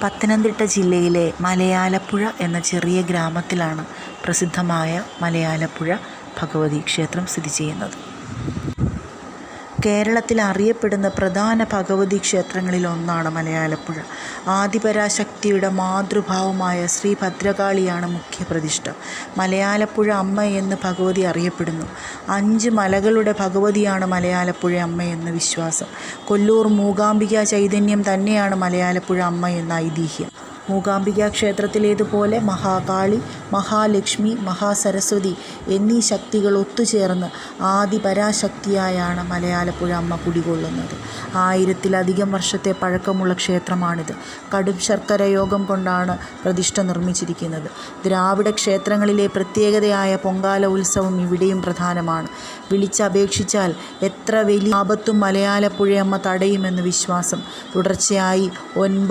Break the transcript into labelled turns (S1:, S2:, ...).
S1: പത്തനംതിട്ട ജില്ലയിലെ മലയാലപ്പുഴ എന്ന ചെറിയ ഗ്രാമത്തിലാണ് പ്രസിദ്ധമായ മലയാലപ്പുഴ ഭഗവതി ക്ഷേത്രം സ്ഥിതി ചെയ്യുന്നത്. കേരളത്തിൽ അറിയപ്പെടുന്ന പ്രധാന ഭഗവതി ക്ഷേത്രങ്ങളിൽ ഒന്നാണ് മലയാലപ്പുഴ. ആദിപരാശക്തിയുടെ മാതൃഭാവമായ ശ്രീ ഭദ്രകാളിയാണ് മുഖ്യപ്രതിഷ്ഠ. മലയാലപ്പുഴ അമ്മ എന്ന് ഭഗവതി അറിയപ്പെടുന്നു. 5 മലകളുടെ ഭഗവതിയാണ് മലയാലപ്പുഴ അമ്മയെന്ന് വിശ്വാസം. കൊല്ലൂർ മൂകാംബിക ചൈതന്യം തന്നെയാണ് മലയാലപ്പുഴ അമ്മ എന്ന ഐതിഹ്യം. മൂകാംബിക ക്ഷേത്രത്തിലേതുപോലെ മഹാകാളി, മഹാലക്ഷ്മി, മഹാസരസ്വതി എന്നീ ശക്തികൾ ഒത്തുചേർന്ന് ആദിപരാശക്തിയായാണ് മലയാലപ്പുഴ അമ്മ കുടികൊള്ളുന്നത്. 1000-ലധികം വർഷത്തെ പഴക്കമുള്ള ക്ഷേത്രമാണിത്. കടും ശർക്കര യോഗം കൊണ്ടാണ് പ്രതിഷ്ഠ നിർമ്മിച്ചിരിക്കുന്നത്. ദ്രാവിഡ ക്ഷേത്രങ്ങളിലെ പ്രത്യേകതയായ പൊങ്കാല ഉത്സവം ഇവിടെയും പ്രധാനമാണ്. വിളിച്ചപേക്ഷിച്ചാൽ എത്ര വലിയ ആപത്തും മലയാലപ്പുഴയമ്മ തടയുമെന്ന് വിശ്വാസം. തുടർച്ചയായി 9